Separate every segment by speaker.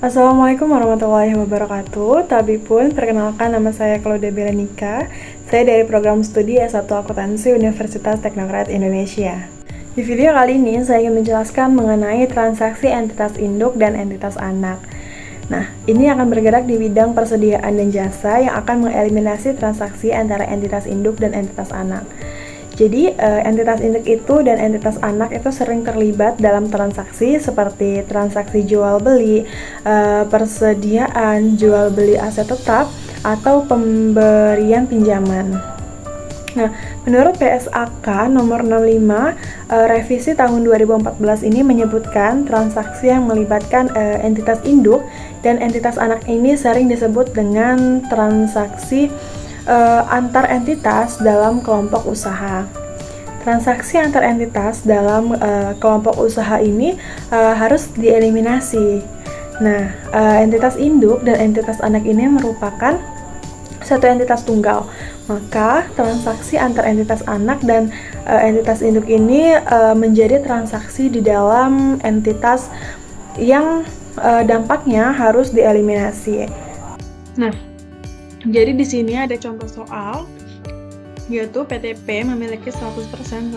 Speaker 1: Assalamualaikum warahmatullahi wabarakatuh. Tabipun, perkenalkan nama saya Claudia Belenika. Saya dari program studi S1 Akuntansi Universitas Teknokrat Indonesia. Di video kali ini saya ingin menjelaskan mengenai transaksi entitas induk dan entitas anak. Nah, ini akan bergerak di bidang persediaan dan jasa yang akan mengeliminasi transaksi antara entitas induk dan entitas anak. Jadi, entitas induk itu dan entitas anak itu sering terlibat dalam transaksi seperti transaksi jual beli, persediaan, jual beli aset tetap, atau pemberian pinjaman. Nah, menurut PSAK nomor 65, revisi tahun 2014 ini menyebutkan transaksi yang melibatkan entitas induk dan entitas anak ini sering disebut dengan transaksi antar entitas dalam kelompok usaha. Transaksi antar entitas dalam kelompok usaha ini harus dieliminasi. Nah, entitas induk dan entitas anak ini merupakan satu entitas tunggal. Maka transaksi antar entitas anak dan entitas induk ini menjadi transaksi di dalam entitas yang dampaknya harus dieliminasi. Nah, jadi di sini ada contoh soal, yaitu PTP memiliki 100%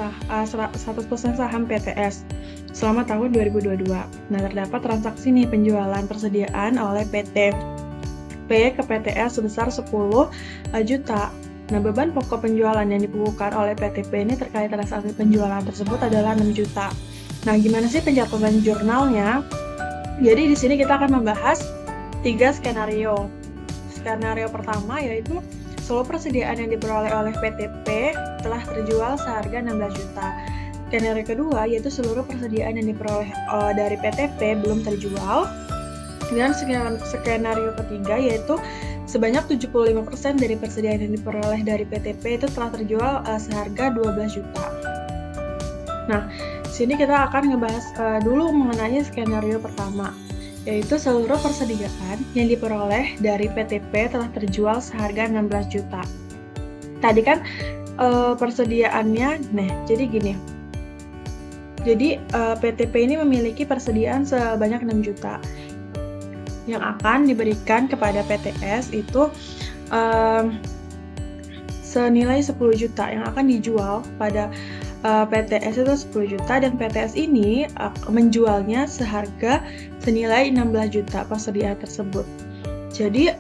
Speaker 1: saham PTS selama tahun 2022. Nah, terdapat transaksi nih penjualan persediaan oleh PTP ke PTS sebesar 10 juta. Nah, beban pokok penjualan yang dibukukan oleh PTP ini terkait transaksi penjualan tersebut adalah 6 juta. Nah, gimana sih pencatatan jurnalnya? Jadi di sini kita akan membahas 3 skenario. Skenario pertama yaitu seluruh persediaan yang diperoleh oleh PTP telah terjual seharga 16 juta. Skenario kedua yaitu seluruh persediaan yang diperoleh dari PTP belum terjual. Dan skenario ketiga yaitu sebanyak 75% dari persediaan yang diperoleh dari PTP itu telah terjual seharga 12 juta. Nah, sini kita akan ngebahas dulu mengenai skenario pertama, yaitu seluruh persediaan yang diperoleh dari PTP telah terjual seharga 16 juta. Tadi kan persediaannya, jadi gini. Jadi PTP ini memiliki persediaan sebanyak 6 juta yang akan diberikan kepada PTS itu senilai 10 juta yang akan dijual pada PTS itu 10 juta dan PTS ini menjualnya seharga senilai 16 juta persediaan tersebut. Jadi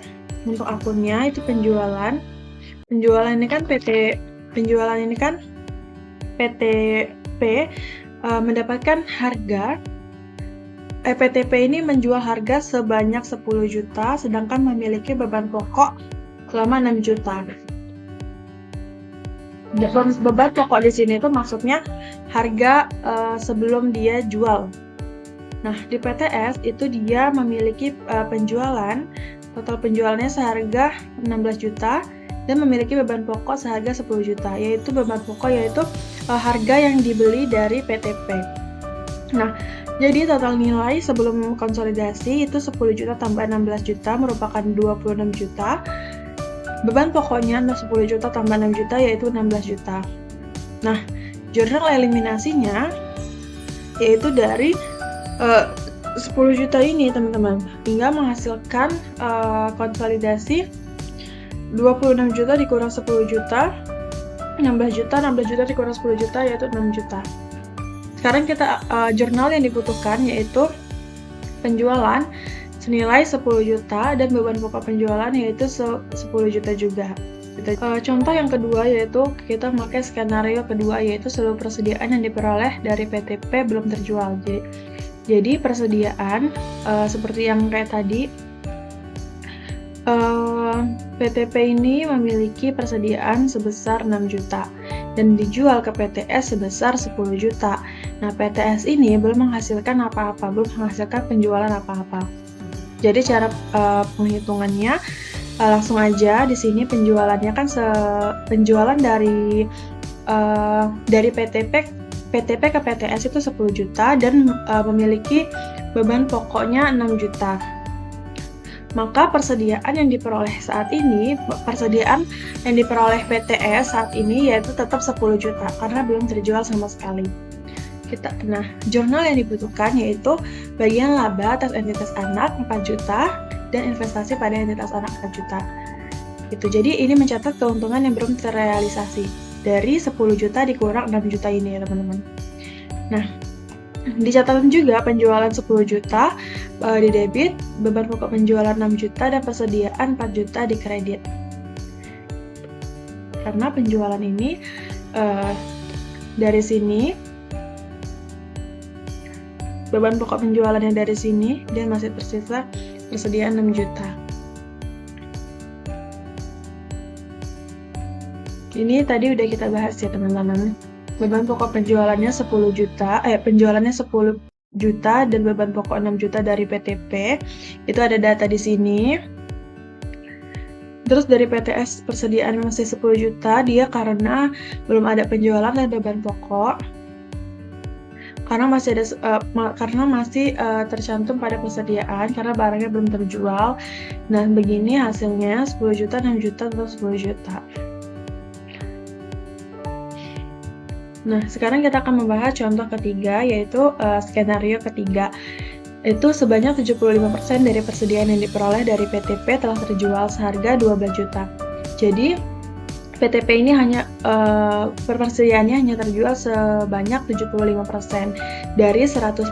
Speaker 1: untuk akunnya itu penjualan ini kan PTP mendapatkan harga PTP ini menjual harga sebanyak 10 juta sedangkan memiliki beban pokok selama 6 juta. Beban pokok di sini itu maksudnya harga sebelum dia jual. Nah, di PTS itu dia memiliki penjualan, total penjualannya seharga 16 juta dan memiliki beban pokok seharga 10 juta, yaitu beban pokok yaitu harga yang dibeli dari PTP. Nah, jadi total nilai sebelum konsolidasi itu 10 juta tambah 16 juta merupakan 26 juta. Beban pokoknya 10 juta tambah 6 juta yaitu 16 juta. Nah, jurnal eliminasinya yaitu dari 10 juta ini teman-teman hingga menghasilkan konsolidasi 26 juta dikurang 10 juta 16 juta dikurang 10 juta yaitu 6 juta. Sekarang kita jurnal yang dibutuhkan yaitu penjualan senilai 10 juta dan beban pokok penjualan yaitu 10 juta juga. Contoh yang kedua yaitu kita memakai skenario kedua yaitu seluruh persediaan yang diperoleh dari PTP belum terjual. Jadi persediaan seperti yang kayak tadi PTP ini memiliki persediaan sebesar 6 juta dan dijual ke PTS sebesar 10 juta. Nah, PTS ini belum menghasilkan apa-apa, belum menghasilkan penjualan apa-apa. Jadi cara penghitungannya langsung aja di sini penjualannya kan penjualan dari PTP ke PTS itu 10 juta dan memiliki beban pokoknya 6 juta. Maka persediaan yang diperoleh PTS saat ini yaitu tetap 10 juta karena belum terjual sama sekali. Nah, jurnal yang dibutuhkan yaitu bagian laba atas entitas anak 4 juta dan investasi pada entitas anak 4 juta. Gitu. Jadi ini mencatat keuntungan yang belum terrealisasi. Dari 10 juta dikurang 6 juta ini ya teman-teman. Nah, dicatat juga penjualan 10 juta di debit, beban pokok penjualan 6 juta, dan persediaan 4 juta di kredit. Karena penjualan ini dari sini, beban pokok penjualannya dari sini, dan masih tersisa persediaan 6 juta. Ini tadi udah kita bahas ya teman-teman. Beban pokok penjualannya 10 juta, penjualannya 10 juta dan beban pokok 6 juta dari PTP. Itu ada data di sini. Terus dari PTS persediaan masih 10 juta, dia karena belum ada penjualan dan beban pokok. Karena masih tercantum pada persediaan karena barangnya belum terjual. Nah, begini hasilnya 10 juta, 6 juta, atau 10 juta. Nah, sekarang kita akan membahas contoh ketiga, yaitu skenario ketiga. Itu sebanyak 75% dari persediaan yang diperoleh dari PTP telah terjual seharga 12 juta. Jadi, PTP ini hanya persediaannya hanya terjual sebanyak 75% dari 100%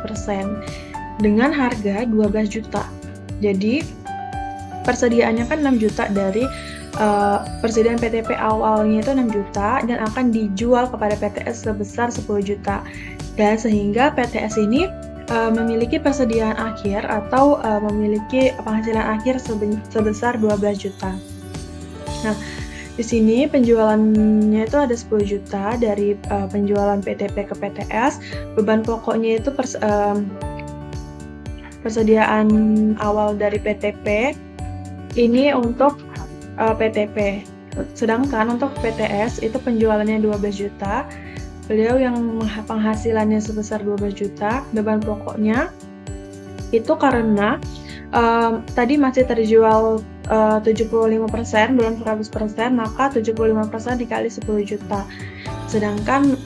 Speaker 1: dengan harga 12 juta. Jadi, persediaannya kan 6 juta dari persediaan PTP awalnya itu 6 juta dan akan dijual kepada PTS sebesar 10 juta. Dan sehingga PTS ini memiliki persediaan akhir atau memiliki penghasilan akhir sebesar 12 juta. Nah, di sini penjualannya itu ada 10 juta dari penjualan PTP ke PTS. Beban pokoknya itu persediaan awal dari PTP ini untuk PTP. Sedangkan untuk PTS itu penjualannya 12 juta. Beliau yang penghasilannya sebesar 12 juta, beban pokoknya itu karena tadi masih terjual 75%, belum 100%, maka 75% dikali 10 juta. Sedangkan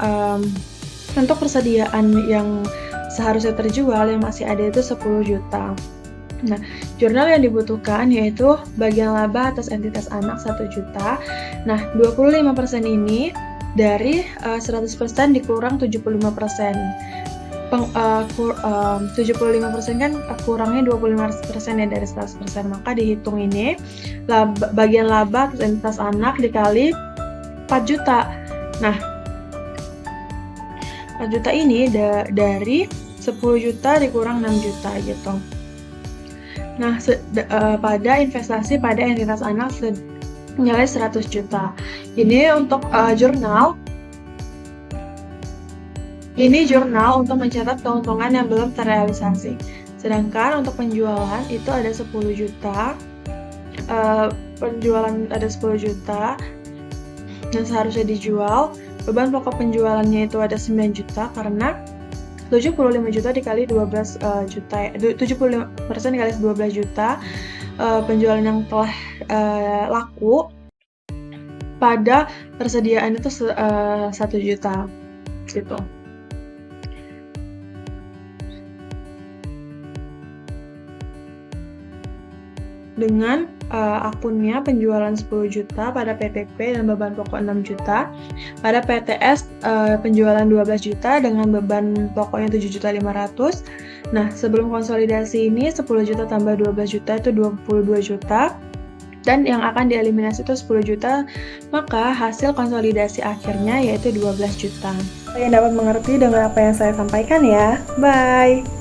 Speaker 1: untuk persediaan yang seharusnya terjual yang masih ada itu 10 juta. Nah, jurnal yang dibutuhkan yaitu bagian laba atas entitas anak 1 juta. Nah, 25% ini dari 100% dikurang 75%. 75% kan kurangnya 25% ya dari 100%. Maka dihitung ini bagian laba atas entitas anak dikali 4 juta. Nah, 4 juta ini dari 10 juta dikurang 6 juta gitu. Nah, pada investasi pada entitas anak senilai 100 juta. Ini untuk jurnal. Ini jurnal untuk mencatat keuntungan yang belum terrealisasi. Sedangkan untuk penjualan itu ada 10 juta. Penjualan ada 10 juta dan seharusnya dijual. Beban pokok penjualannya itu ada 9 juta karena 75 juta dikali 12 juta, 75% dikali 12 juta penjualan yang telah laku pada persediaan itu 1 juta gitu. Dengan akunnya penjualan 10 juta pada PTP dan beban pokok 6 juta. Pada PTS penjualan 12 juta dengan beban pokoknya 7.500.000. Nah, sebelum konsolidasi ini 10 juta tambah 12 juta itu 22 juta. Dan yang akan dieliminasi itu 10 juta, maka hasil konsolidasi akhirnya yaitu 12 juta. Kalian dapat mengerti dengan apa yang saya sampaikan ya. Bye!